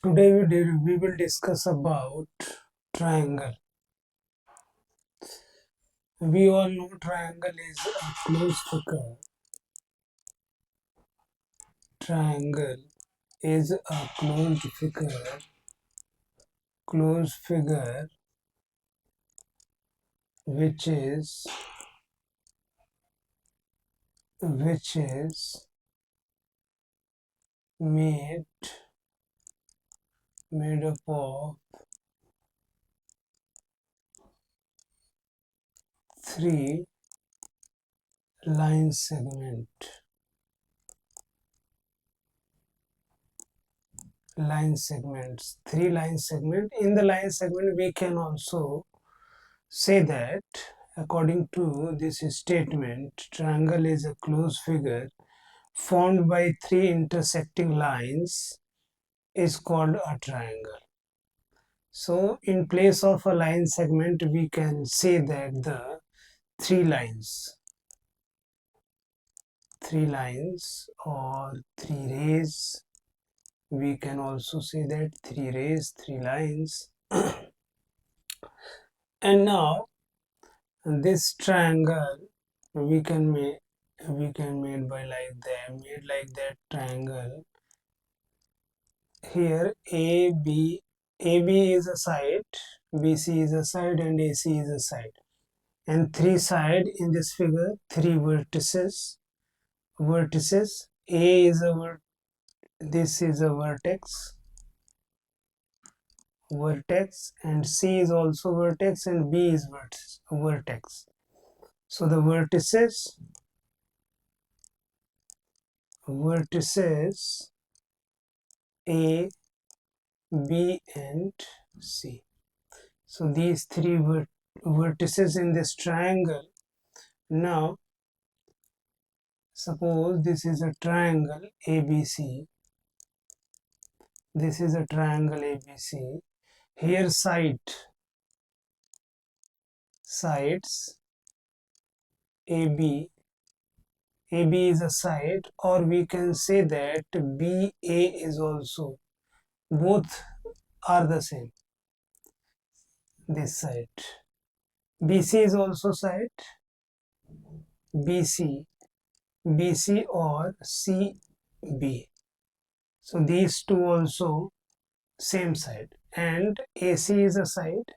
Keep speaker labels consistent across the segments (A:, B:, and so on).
A: Today we will discuss about triangle. We all know triangle is a closed figure. Triangle is a closed figure which is made up of three line segment. Three line segment. In the line segment, we can also say that according to this statement, triangle is a closed figure formed by three intersecting lines is called a triangle. So in place of a line segment, we can say that the three lines or three rays, we can also say that three rays, three lines. And now this triangle we can make made like that triangle. Here AB is a side, BC is a side, and AC is a side, and three side in this figure, three vertices. A is a this is a vertex, and C is also vertex, and B is vertex. So the vertices A, B, and C. So these three vertices in this triangle. Now suppose this is a triangle ABC. This is a triangle ABC. Here sides AB is a side, or we can say that BA is also, both are the same. This side BC is also side, BC or CB. So these two also same side, and AC is a side.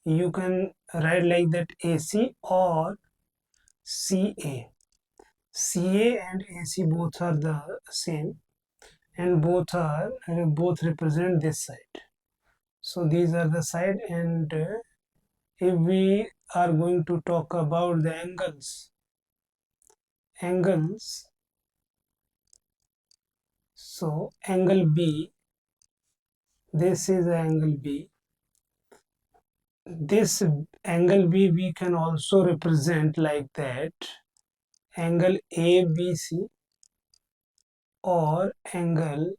A: You can write like that, AC or CA. CA and AC both are the same, and both represent this side. So these are the side, and if we are going to talk about the angles, so angle B, this is angle B. This angle B we can also represent like that, angle ABC or angle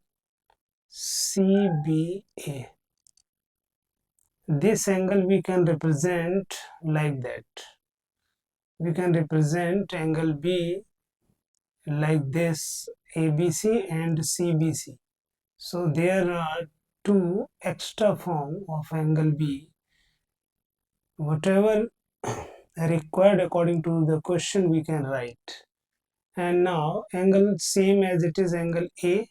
A: CBA. This angle we can represent like that. We can represent angle B like this, ABC and CBC. So there are two extra form of angle B. Whatever required according to the question we can write. And now angle same as it is angle A,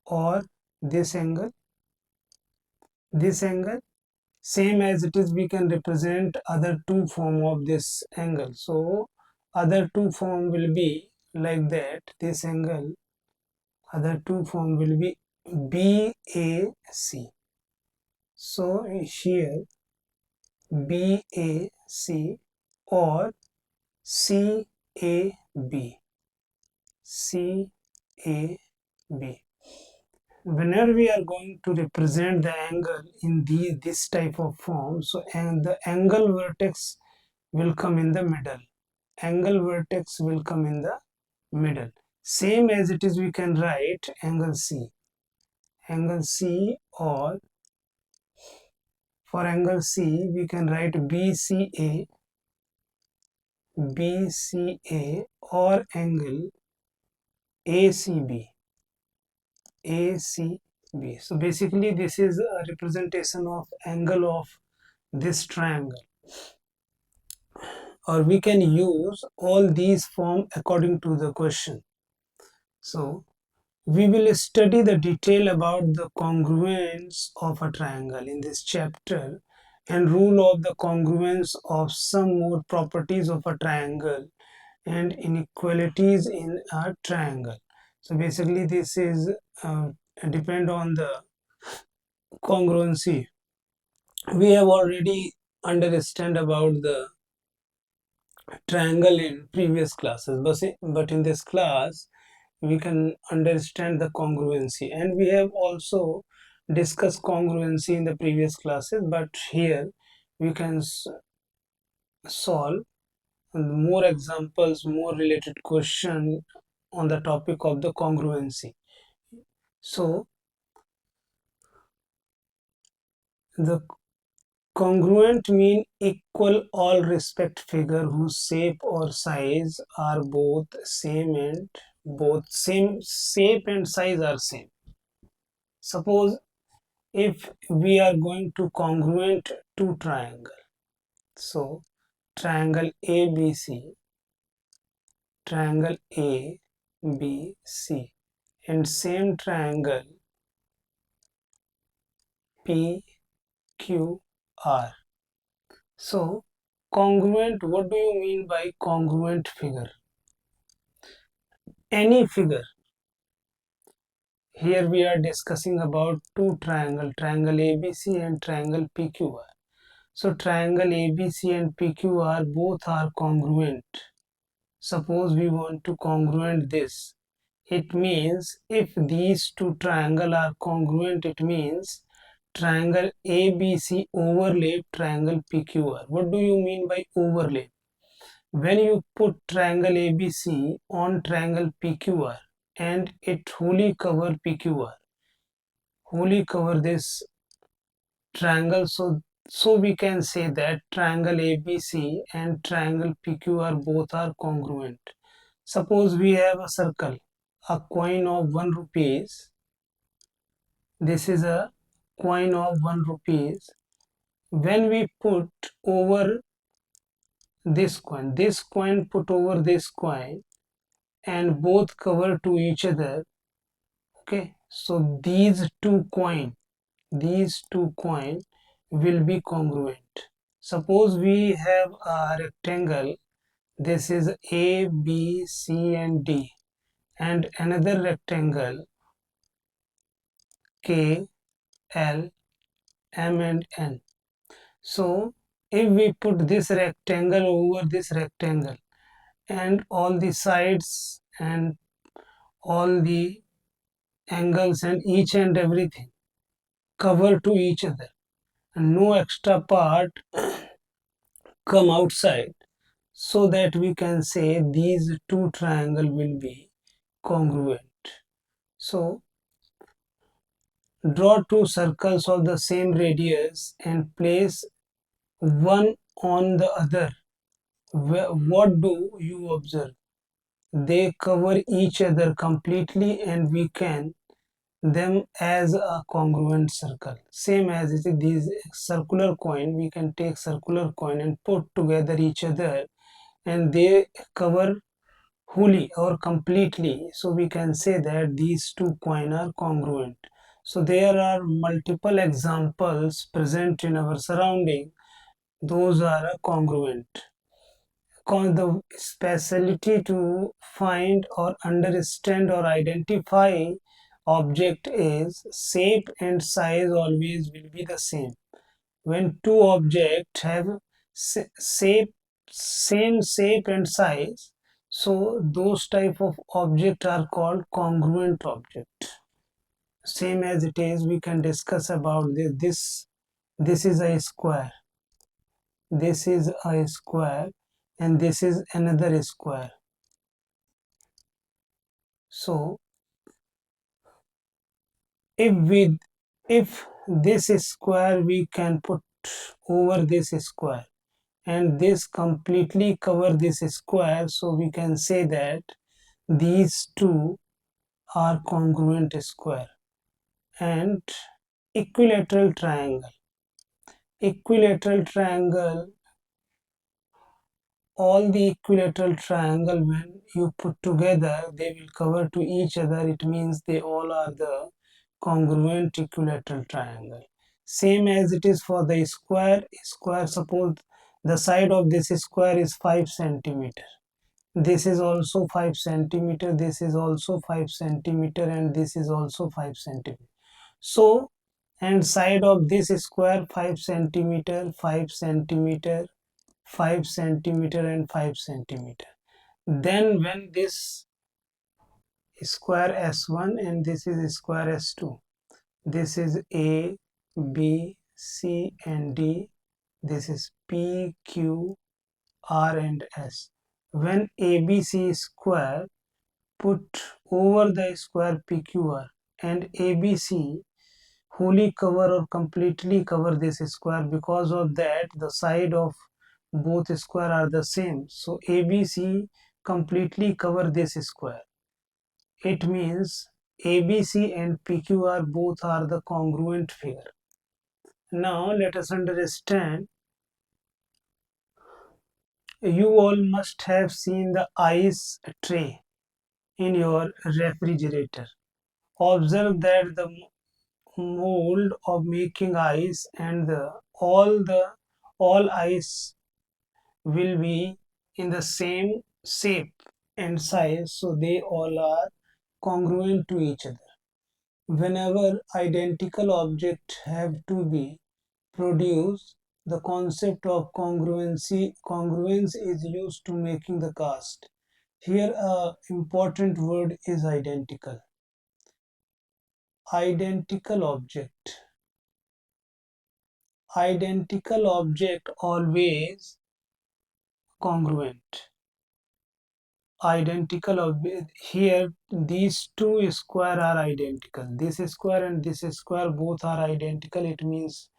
A: or this angle same as it is, we can represent other two form of this angle. So other two form will be like that. This angle, other two form will be BAC. So here BAC or CAB. Whenever we are going to represent the angle in this type of form, so and the angle vertex will come in the middle. Same as it is, we can write angle C. Or for angle C we can write BCA or angle ACB. ACB. So basically this is a representation of angle of this triangle, or we can use all these form according to the question. So we will study the detail about the congruence of a triangle in this chapter and rule of the congruence of some more properties of a triangle and inequalities in a triangle. So basically this is depend on the congruency. We have already understand about the triangle in previous classes, but in this class we can understand the congruency, and we have also discussed congruency in the previous classes, but here we can solve more examples, more related question on the topic of the congruency. So the congruent mean equal all respect figure whose shape or size are both same and both same shape and size are same. Suppose if we are going to congruent two triangle, so triangle ABC, triangle ABC, and same triangle PQR. So congruent, what do you mean by congruent figure? Any figure. Here we are discussing about two triangle, triangle ABC and triangle PQR. So triangle ABC and PQR both are congruent. Suppose we want to congruent this. It means if these two triangle are congruent, it means triangle ABC overlap triangle PQR. What do you mean by overlap? When you put triangle ABC on triangle PQR and it wholly cover PQR, wholly cover this triangle, so we can say that triangle ABC and triangle PQR both are congruent. Suppose we have a circle, a coin of 1 rupees. This is a coin of 1 rupees. When we put over this coin put over this coin, and both cover to each other. Okay, so these two coin will be congruent. Suppose we have a rectangle. This is A, B, C, and D, and another rectangle K, L, M, and N. So if we put this rectangle over this rectangle, and all the sides and all the angles and each and everything cover to each other, and no extra part come outside, so that we can say these two triangle will be congruent. So draw two circles of the same radius and place one on the other. What do you observe? They cover each other completely, and we can them as a congruent circle. Same as it is these circular coin, we can take circular coin and put together each other, and they cover wholly or completely, so we can say that these two coin are congruent. So there are multiple examples present in our surrounding, those are congruent. The specialty to find or understand or identify object is shape and size always will be the same. When two objects have shape, same shape and size, so those type of object are called congruent object. Same as it is, we can discuss about this is a square, this is a square, and this is another square. So if this square we can put over this square, and this completely cover this square, so we can say that these two are congruent square. and equilateral triangle. Equilateral triangle, all the equilateral triangle, when you put together, they will cover to each other. It means they all are the congruent equilateral triangle. Same as it is for the square. Square, suppose the side of this square is 5 centimeter. This is also 5 centimeter, this is also 5 centimeter, and this is also 5 centimeter. So, and side of this square 5 centimeter, 5 centimeter, 5 centimeter, and 5 centimeter. Then when this square S1 and this is square S2, this is A, B, C, and D, this is P, Q, R, and S. When ABC square put over the square PQR and ABC wholly cover or completely cover this square, because of that the side of both square are the same, so ABC completely cover this square. It means ABC and PQR both are the congruent figure. Now let us understand. You all must have seen the ice tray in your refrigerator. Observe that the mold of making ice and all ice will be in the same shape and size, so they all are congruent to each other. Whenever identical objects have to be produced, the concept of congruence is used to making the cast. Here a important word is identical. Identical object. Identical object always congruent. Identical object, here these two square are identical. This square and this square both are identical. It means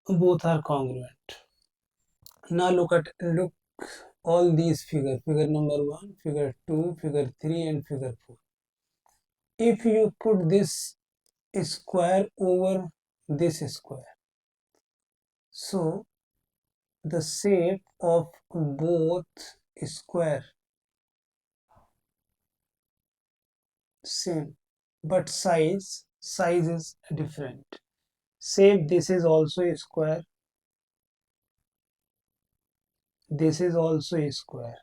A: both are congruent. Now look all these figure. Figure number 1, figure 2, figure 3, and figure 4. If you put this square over this square, so the shape of both square same, but size is different. Shape, this is also a square, this is also a square.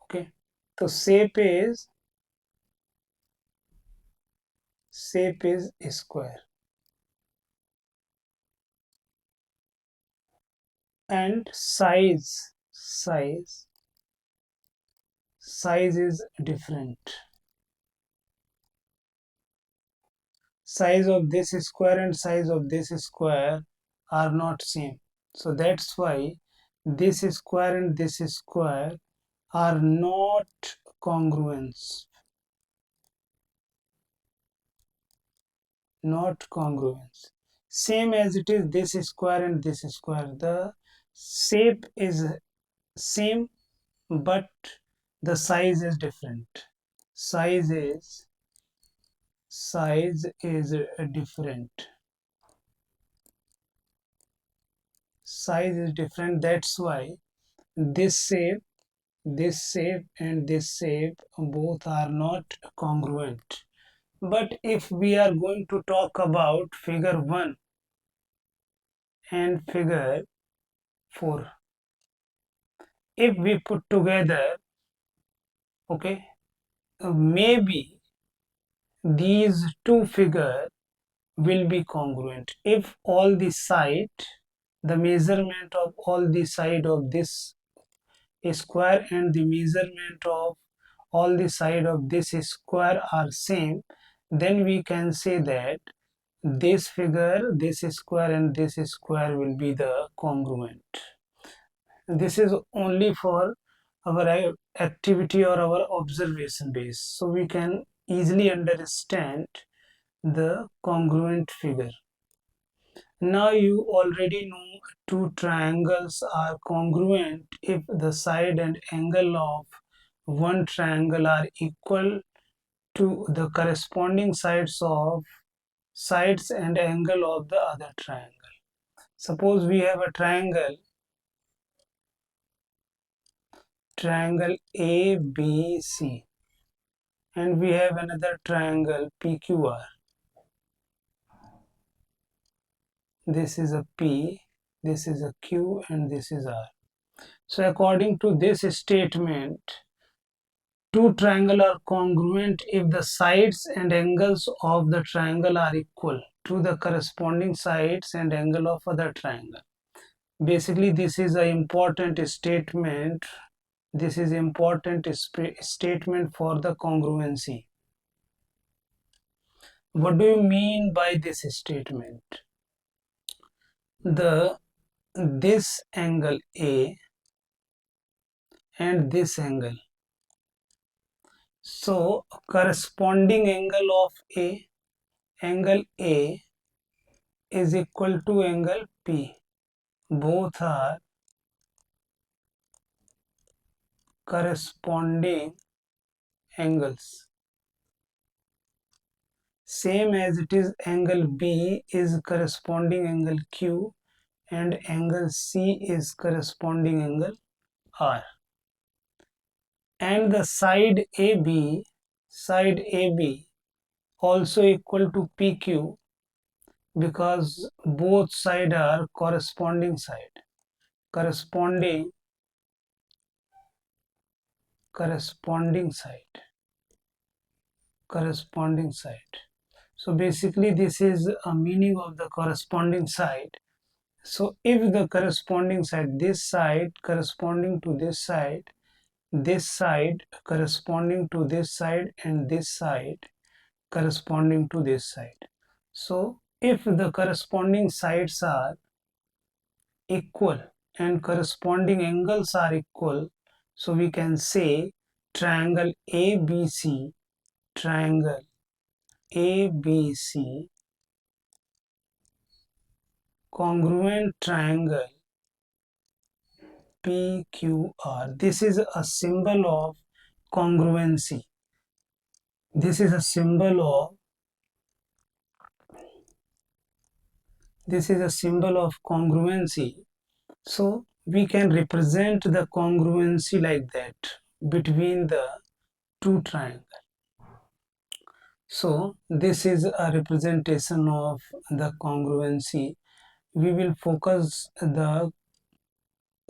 A: Okay, so shape is a square, and size is different. Size of this square and size of this square are not same, so that's why this square and this square are not congruence, not congruence. Same as it is this square and this square, the shape is same, but the size is different. Size is different. Size is different. That's why this shape, and this shape both are not congruent. But if we are going to talk about figure 1 and figure 4, if we put together, okay, maybe these two figures will be congruent if all the side, the measurement of all the side of this square and the measurement of all the side of this square are same, then we can say that this figure, this square, and this square will be the congruent. This is only for our activity or our observation base, so we can easily understand the congruent figure. Now you already know two triangles are congruent if the side and angle of one triangle are equal to the corresponding sides and angle of the other triangle. Suppose we have a triangle ABC, and we have another triangle PQR. This is a P, this is a Q, and this is R. So according to this statement, two triangles are congruent if the sides and angles of the triangle are equal to the corresponding sides and angle of other triangle. Basically, this is an important statement. This is important statement for the congruency. What do you mean by this statement? This angle A and this angle. So corresponding angle A is equal to angle P. Both are corresponding angles. Same as it is, angle B is corresponding angle Q and angle C is corresponding angle R. And the side AB also equal to PQ, because both sides are corresponding side. Corresponding side. So basically this is a meaning of the corresponding side. So if the corresponding side, this side corresponding to this side corresponding to this side, and this side corresponding to this side. So if the corresponding sides are equal and corresponding angles are equal, so we can say triangle ABC congruent triangle PQR. This is a symbol of congruency. This is a symbol of congruency. So we can represent the congruency like that between the two triangles. So this is a representation of the congruency. We will focus the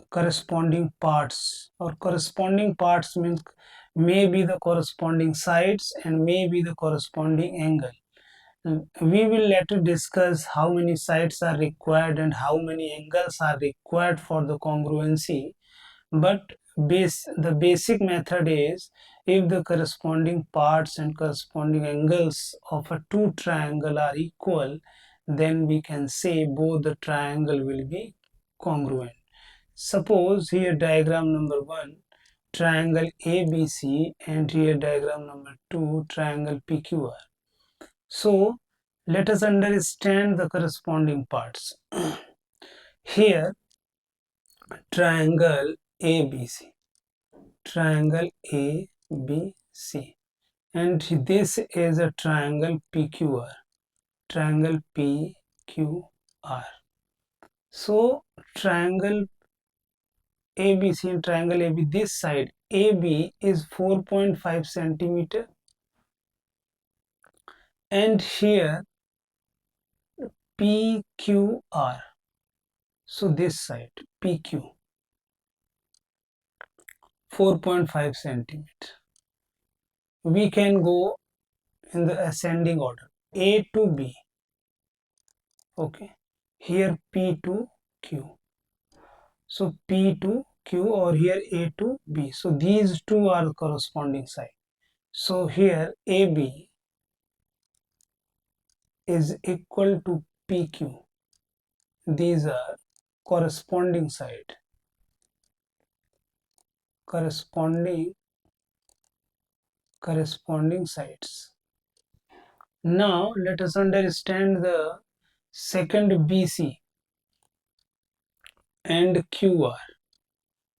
A: corresponding parts, or corresponding parts means maybe the corresponding sides and maybe the corresponding angle. We will later discuss how many sides are required and how many angles are required for the congruency, but the basic method is, if the corresponding parts and corresponding angles of a two triangle are equal, then we can say both the triangle will be congruent. Suppose here diagram number 1, triangle ABC, and here diagram number 2, triangle PQR. So let us understand the corresponding parts. Here triangle ABC, and this is a triangle PQR. So triangle ABC and triangle AB, this side AB is 4.5 centimeter, and here PQR, so this side PQ 4.5 centimeter. We can go in the ascending order, A to B. Okay, here P to Q, so P to Q, or here A to B. So these two are the corresponding side. So here AB is equal to PQ. These are corresponding side, corresponding sides. Now let us understand the second BC and QR.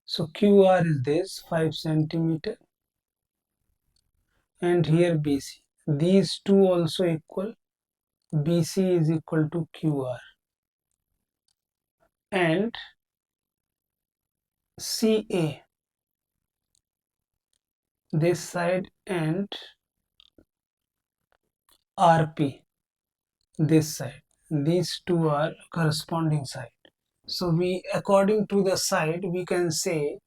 A: So QR is this 5 centimeter, and here BC. These two also equal. BC is equal to QR, and CA this side, and RP this side. These two are corresponding side. So we, according to the side, we can say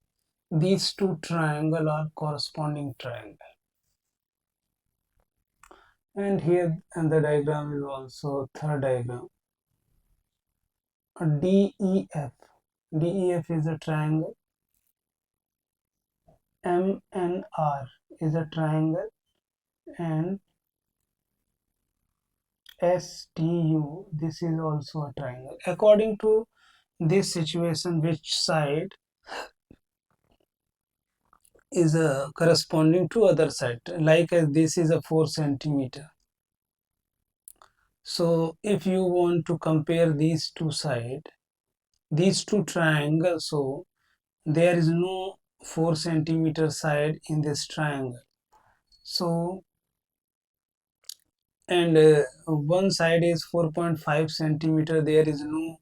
A: these two triangle are corresponding triangle. And here, and the diagram is also third diagram. DEF. DEF is a triangle. MNR is a triangle, and STU, this is also a triangle. According to this situation, which side is corresponding to other side, like this is a 4 centimeter. So if you want to compare these two sides, these two triangles, so there is no 4 centimeter side in this triangle. So, and one side is 4.5 centimeter, there is no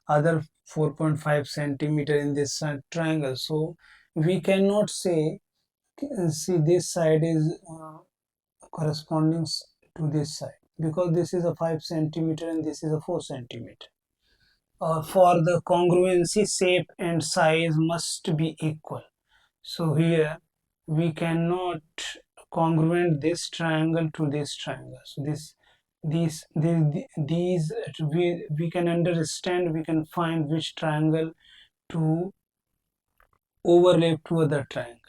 A: other 4.5 centimeter in this triangle. So we cannot say, see, this side is corresponding to this side, because this is a 5 centimeter and this is a 4 centimeter. For the congruency, shape and size must be equal. So here we cannot congruent this triangle to this triangle. So these we can understand, we can find which triangle to overlap to other triangle.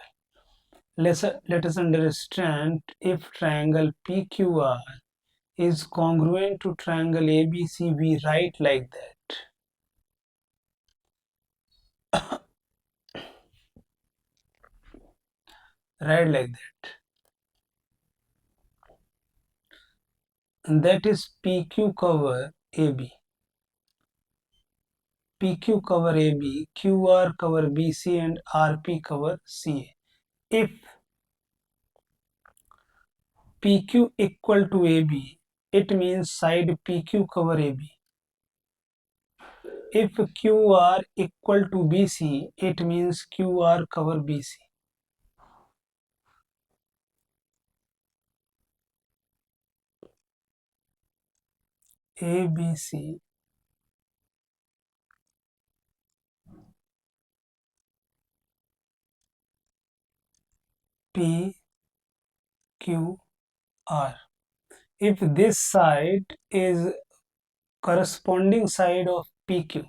A: Let us understand, if triangle PQR is congruent to triangle ABC, we write like that. Write like that. And that is PQ cover AB. PQ cover AB, QR cover BC, and RP cover CA. If PQ equal to AB, it means side PQ cover AB. If QR equal to BC, it means QR cover BC. ABC PQR. If this side is corresponding side of PQ,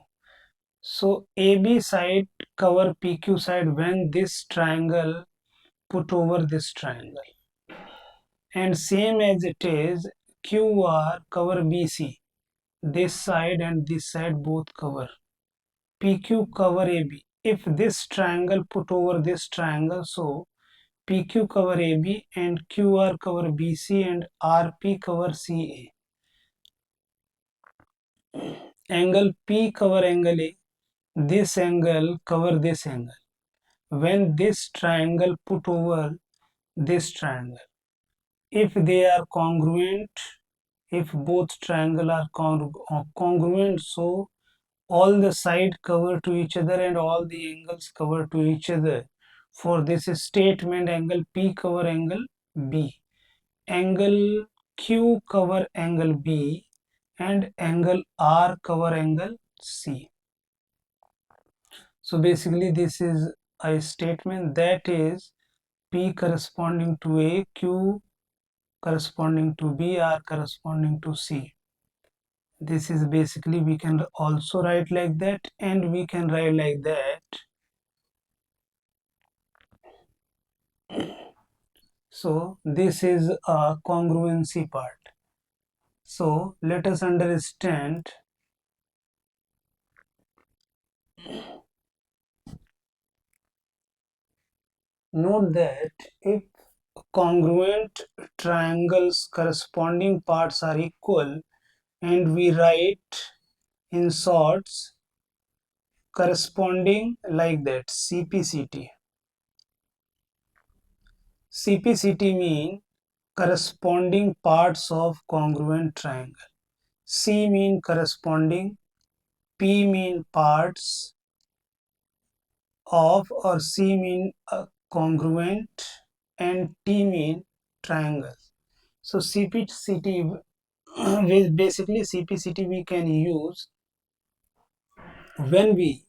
A: so AB side cover PQ side when this triangle put over this triangle, and same as it is QR cover BC, this side and this side both cover. PQ cover AB, if this triangle put over this triangle, so PQ cover AB and QR cover BC and RP cover CA. Angle P cover angle A, this angle cover this angle when this triangle put over this triangle. If they are congruent, if both triangle are congruent, so all the side cover to each other and all the angles cover to each other. For this statement, angle P cover angle B, angle Q cover angle B, and angle R cover angle C. So basically this is a statement, that is P corresponding to A, Q corresponding to B, R corresponding to C. This is basically, we can also write like that, and we can write like that. So this is a congruency part. So let us understand. Note that if congruent triangles corresponding parts are equal, and we write in shorts corresponding like that, CPCT. CPCT mean corresponding parts of congruent triangle. C mean corresponding, P mean parts of, or C mean congruent, and T mean triangle. So CPCT, basically CPCT we can use when we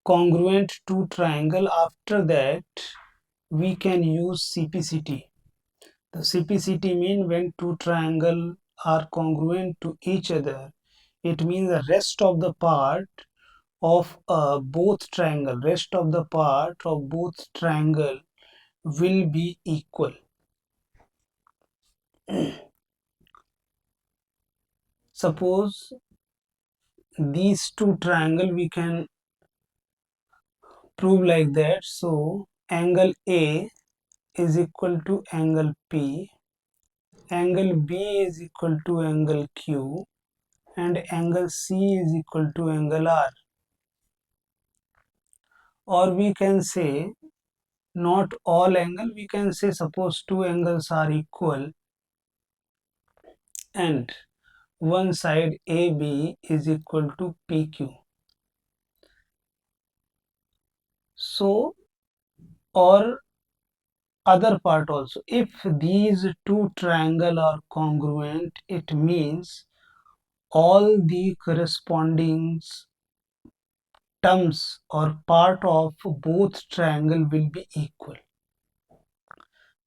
A: congruent to triangle. After that we can use CPCT. The CPCT mean when two triangle are congruent to each other, it means the rest of the part of rest of the part of both triangle will be equal. Suppose these two triangle we can prove like that. So angle A is equal to angle P, angle B is equal to angle Q, and angle C is equal to angle R. Or we can say not all angle, we can say suppose two angles are equal and one side AB is equal to PQ. So, or other part also, if these two triangle are congruent, it means all the corresponding terms or part of both triangle will be equal.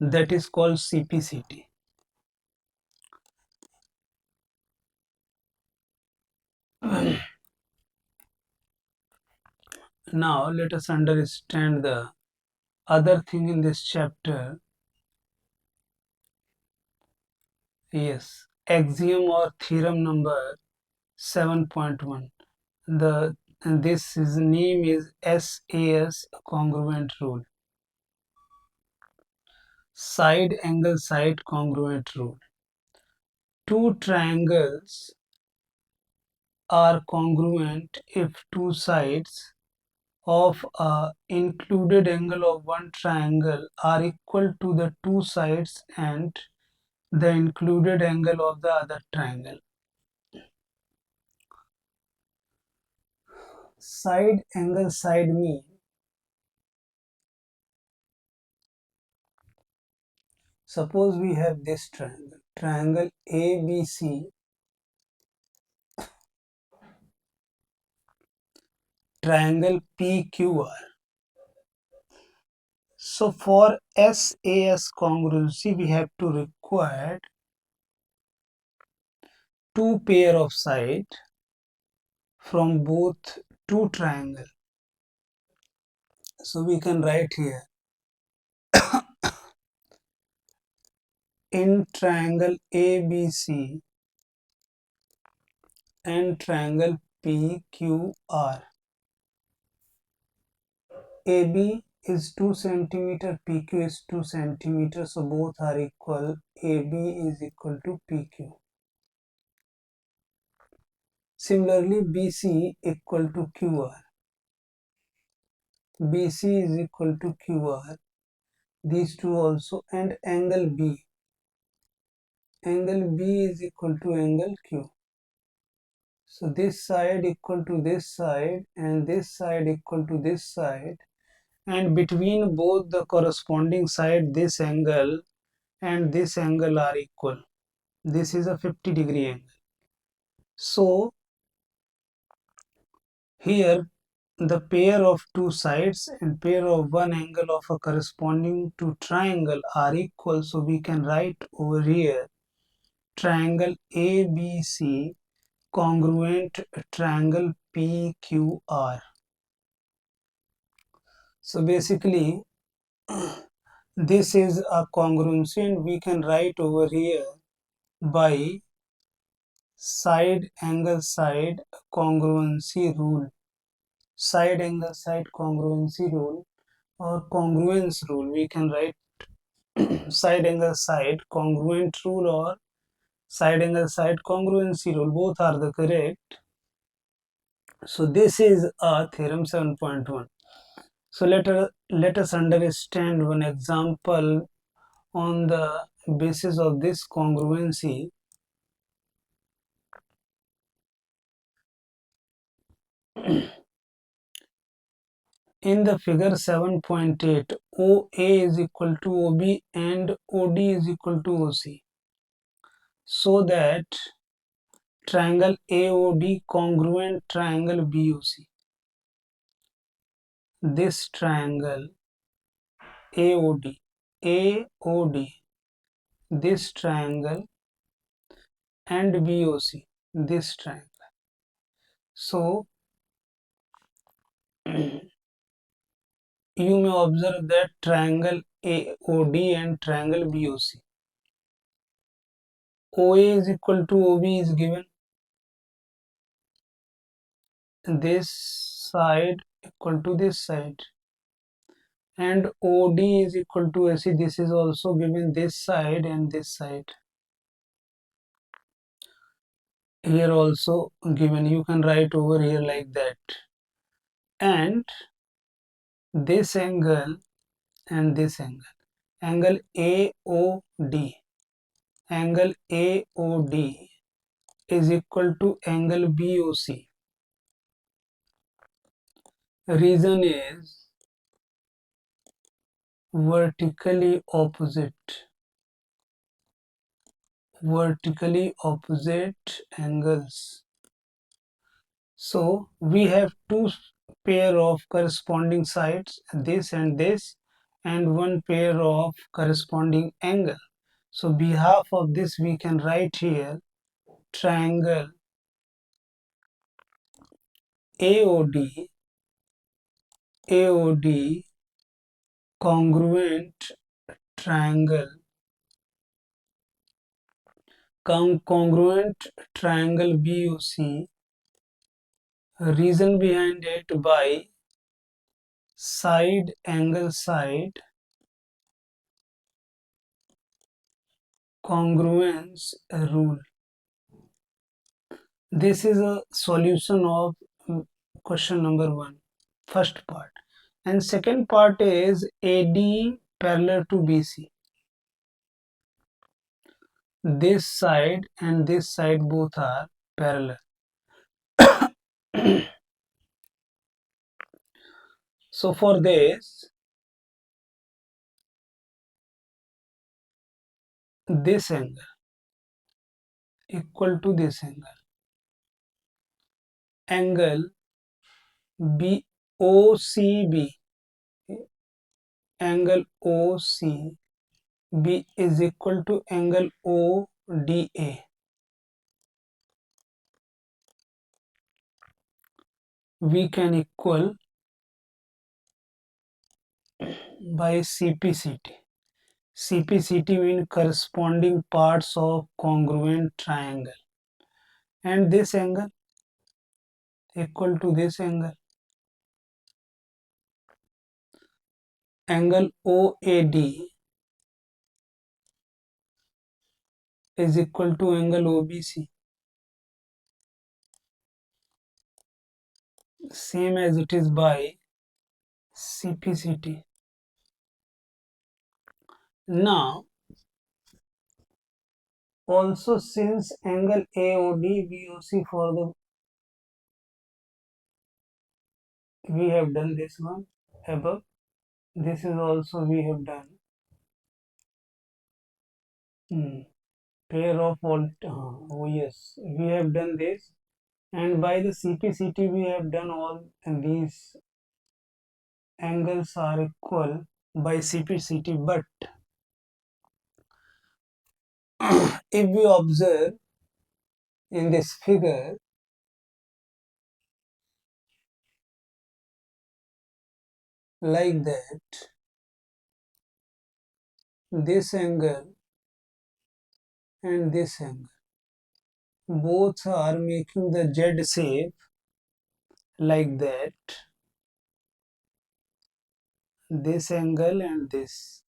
A: That is called CPCT. Now let us understand the other thing in this chapter. Yes, axiom or theorem number 7.1. The this is name is SAS congruent rule. Side angle side congruent rule. Two triangles are congruent if two sides of a included angle of one triangle are equal to the two sides and the included angle of the other triangle. Side angle side mean suppose we have this triangle ABC, triangle PQR. So for SAS congruency we have to require two pair of side from both two triangle. So we can write here in triangle ABC and triangle PQR. AB is 2 centimeter, PQ is 2 centimeter, so both are equal. AB is equal to PQ. Similarly, BC equal to QR. BC is equal to QR. These two also, and angle B. Angle B is equal to angle Q. So this side equal to this side and this side equal to this side, and between both the corresponding side this angle and this angle are equal. This is a 50-degree angle. So here the pair of two sides and pair of one angle of a corresponding to triangle are equal, so we can write over here triangle ABC congruent triangle PQR. So basically this is a congruency and we can write over here by side angle side congruency rule. Side angle side congruency rule or congruence rule, we can write side angle side congruent rule or side angle side congruency rule, both are the correct. So this is a theorem 7.1. So let us understand one example on the basis of this congruency, in the figure 7.8, OA is equal to OB and OD is equal to OC, so that triangle AOD congruent triangle BOC. This triangle AOD, AOD, this triangle and BOC, this triangle. So you may observe that triangle AOD and triangle BOC. OA is equal to OB is given. This side equal to this side. And OD is equal to AC. This is also given, this side and this side. Here also given. You can write over here like that. And this angle and this angle. Angle AOD. Angle AOD is equal to angle BOC. Reason is vertically opposite angles. So we have two pair of corresponding sides, this and this, and one pair of corresponding angle. So behalf of this we can write here triangle AOD congruent triangle BOC. Reason behind it, by side angle side congruence rule. This is a solution of question number 1, first part. And second part is AD parallel to BC. This side and this side both are parallel. So for this angle equal to this angle OCB, angle OCB is equal to angle ODA. We can equal by CPCT. CPCT means corresponding parts of congruent triangle, and this angle equal to this angle. Angle OAD is equal to angle OBC, same as it is by CPCT. Now also, since angle AOD BOC for the, we have done this one above, this is also we have done pair of all, oh yes, we have done this, and by the CPCT we have done all, and these angles are equal by CPCT. But if we observe in this figure, like that, this angle and this angle both are making the Z shape like that, this angle and this,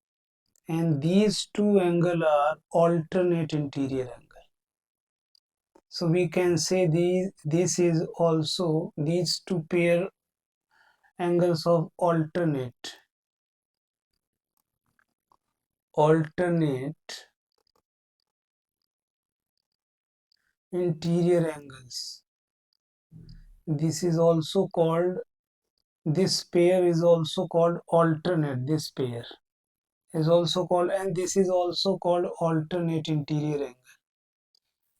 A: and these two angles are alternate interior angle. So we can say this is also, these two pair angles of alternate interior angles. This is also called, this pair is also called alternate. This pair is also called, and this is also called alternate interior angle.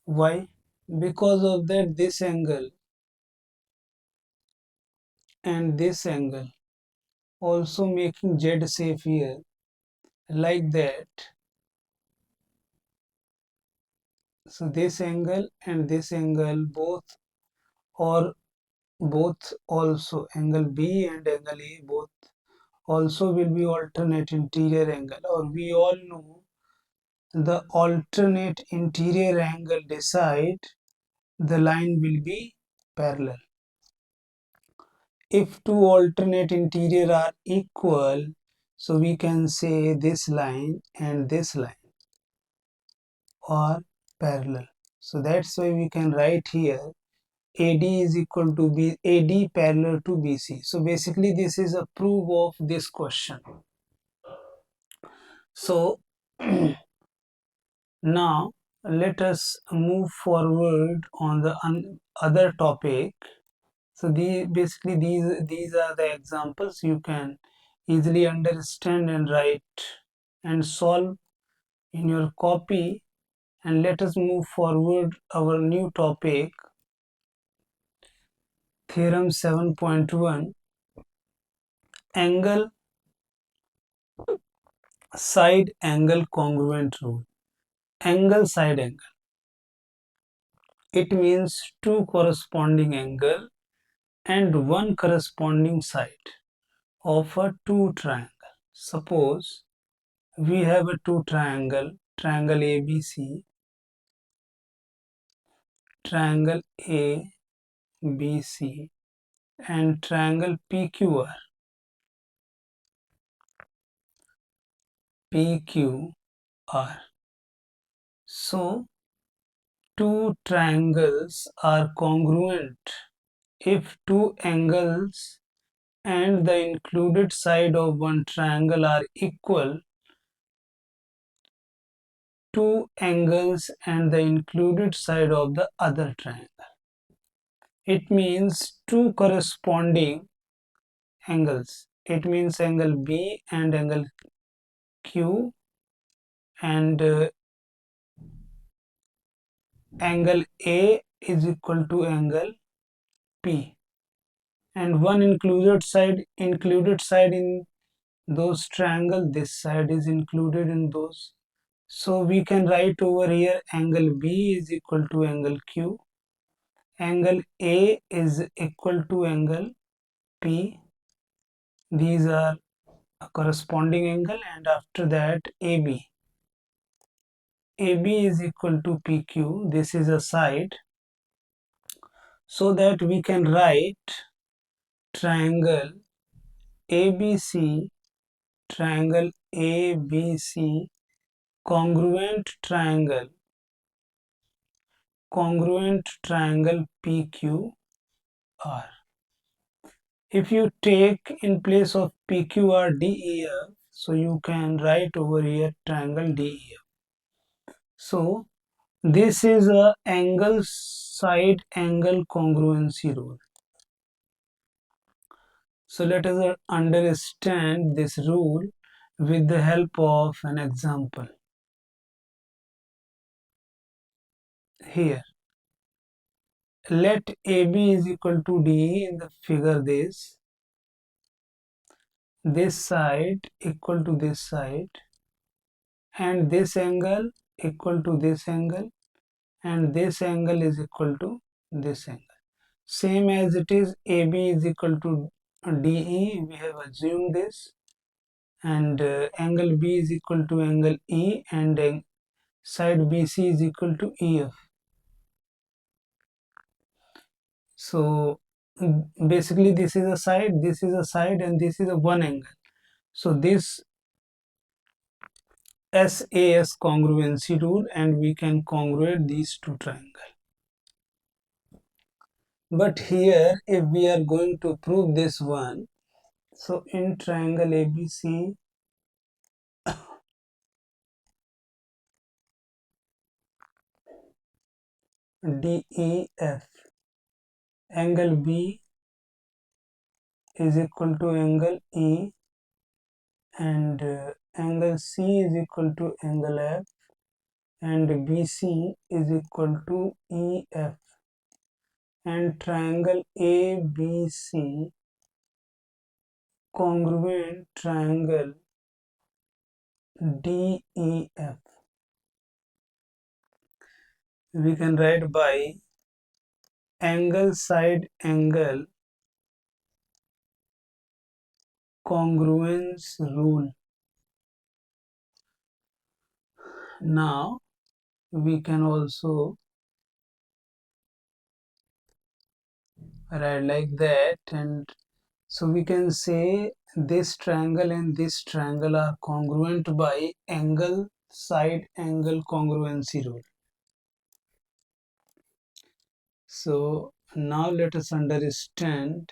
A: Why? Because of that this angle and this angle also making Z shape here, like that. So this angle and this angle both also angle B and angle A both also will be alternate interior angle, or we all know the alternate interior angle decide the line will be parallel. If two alternate interior are equal, so we can say this line and this line are parallel. So that's why we can write here AD is equal to B, AD parallel to BC. So basically this is a proof of this question. So now let us move forward on the other topic. So these are the examples you can easily understand and write and solve in your copy. And let us move forward our new topic, theorem 7.1, angle side angle congruent rule. Angle side angle, it means two corresponding angle and one corresponding side of a two triangle. Suppose we have a two triangle, triangle ABC, triangle ABC, and triangle PQR. So two triangles are congruent if two angles and the included side of one triangle are equal. Two angles and the included side of the other triangle. It means two corresponding angles. It means angle B and angle Q, and angle A is equal to angle P, and one included side in those triangle, this side is included in those. So we can write over here angle B is equal to angle Q, angle A is equal to angle P. These are a corresponding angle, and after that AB is equal to PQ. This is a side, so that we can write triangle ABC, triangle ABC, congruent triangle PQR. If you take in place of PQR DEF, so you can write over here triangle DEF. So this is a angle side angle congruency rule. So let us understand this rule with the help of an example. Here, let AB is equal to DE in the figure, this side equal to this side, and this angle equal to this angle, and this angle is equal to this angle. Same as it is, AB is equal to DE, we have assumed this, and angle B is equal to angle E, and side BC is equal to EF. So basically this is a side, and this is a one angle. So this SAS congruency rule, and we can congruate these two triangles. But here if we are going to prove this one, so in triangle ABC, DEF. Angle B is equal to angle E, and angle C is equal to angle F, and BC is equal to EF, and triangle ABC congruent triangle DEF. We can write by angle side angle congruence rule. Now we can also write like that, and so we can say this triangle and this triangle are congruent by angle side angle congruency rule. So now let us understand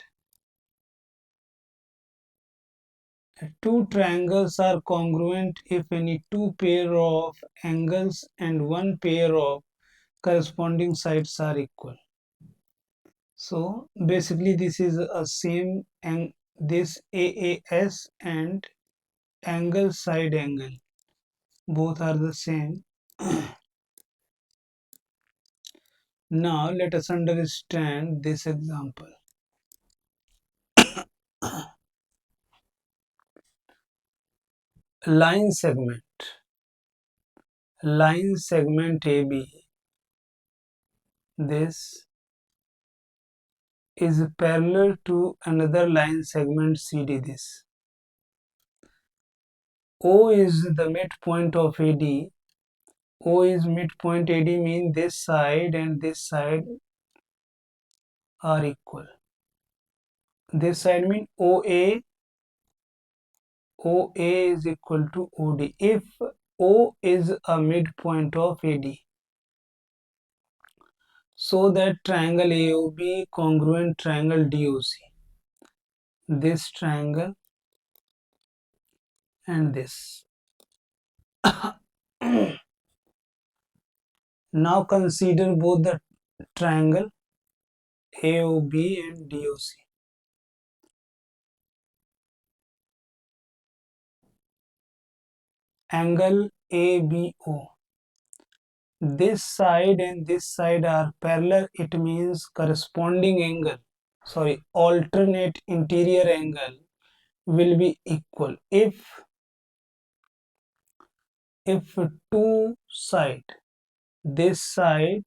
A: two triangles are congruent if any two pair of angles and one pair of corresponding sides are equal. So basically this is a same, and this AAS and angle side angle both are the same. Now let us understand this example. Line segment AB, this is parallel to another line segment CD. This O is the midpoint of AD. O is midpoint AD means this side and this side are equal. This side means OA is equal to OD if O is a midpoint of AD. So that triangle AOB congruent triangle DOC. This triangle and this. Now consider both the triangle AOB and DOC. Angle ABO. This side and this side are parallel. It means corresponding angle, alternate interior angle will be equal if two side, this side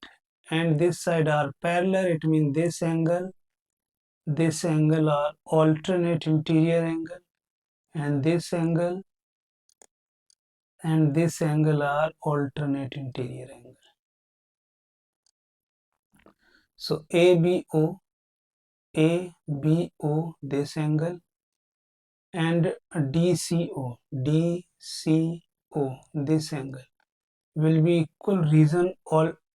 A: and this side are parallel. It means this angle are alternate interior angle, and this angle and this angle are alternate interior angle. So ABO, this angle, and DCO, this angle will be equal reason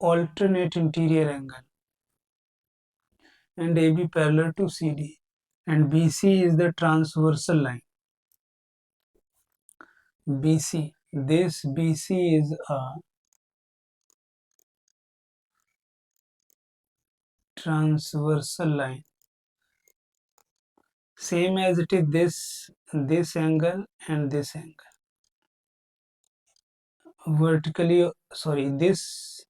A: alternate interior angle, and AB parallel to CD, and BC is the transversal line. BC, this BC is a transversal line, same as it is this angle and this angle. Vertically, this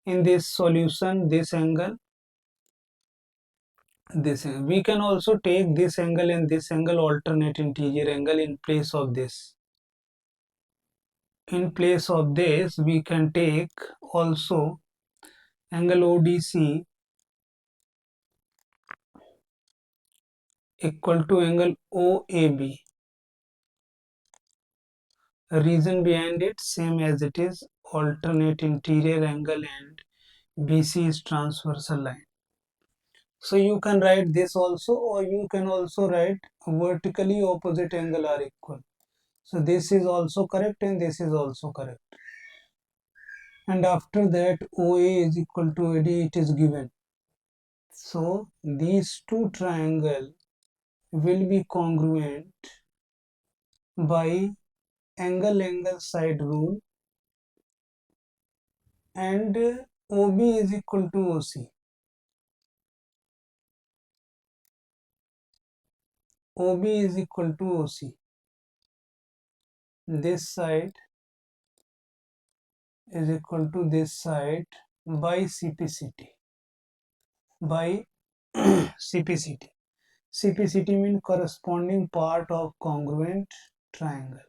A: in this solution, this angle, this angle. We can also take this angle and this angle alternate interior angle in place of this. In place of this, we can take also angle ODC equal to angle OAB. Reason behind it, same as it is alternate interior angle, and BC is transversal line. So you can write this also, or you can also write vertically opposite angle are equal. So this is also correct and this is also correct. And after that OA is equal to AD, it is given. So these two triangles will be congruent by angle side rule, and OB is equal to OC. OB is equal to OC. This side is equal to this side by CPCT. By CPCT. CPCT means corresponding part of congruent triangle.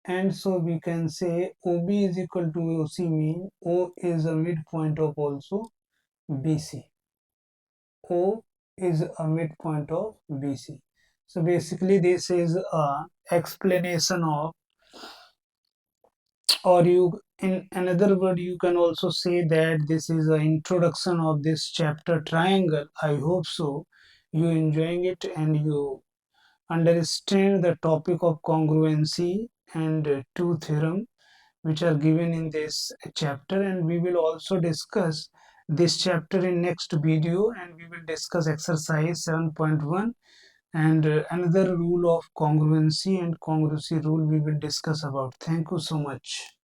A: And so we can say OB is equal to OC mean O is a midpoint of also BC. O is a midpoint of BC. So basically this is a explanation of, or you, in another word, you can also say that this is an introduction of this chapter triangle. I hope so you enjoying it and you understand the topic of congruency and two theorem which are given in this chapter, and we will also discuss this chapter in next video, and we will discuss exercise 7.1 and another rule of congruency and congruency rule we will discuss about. Thank you so much.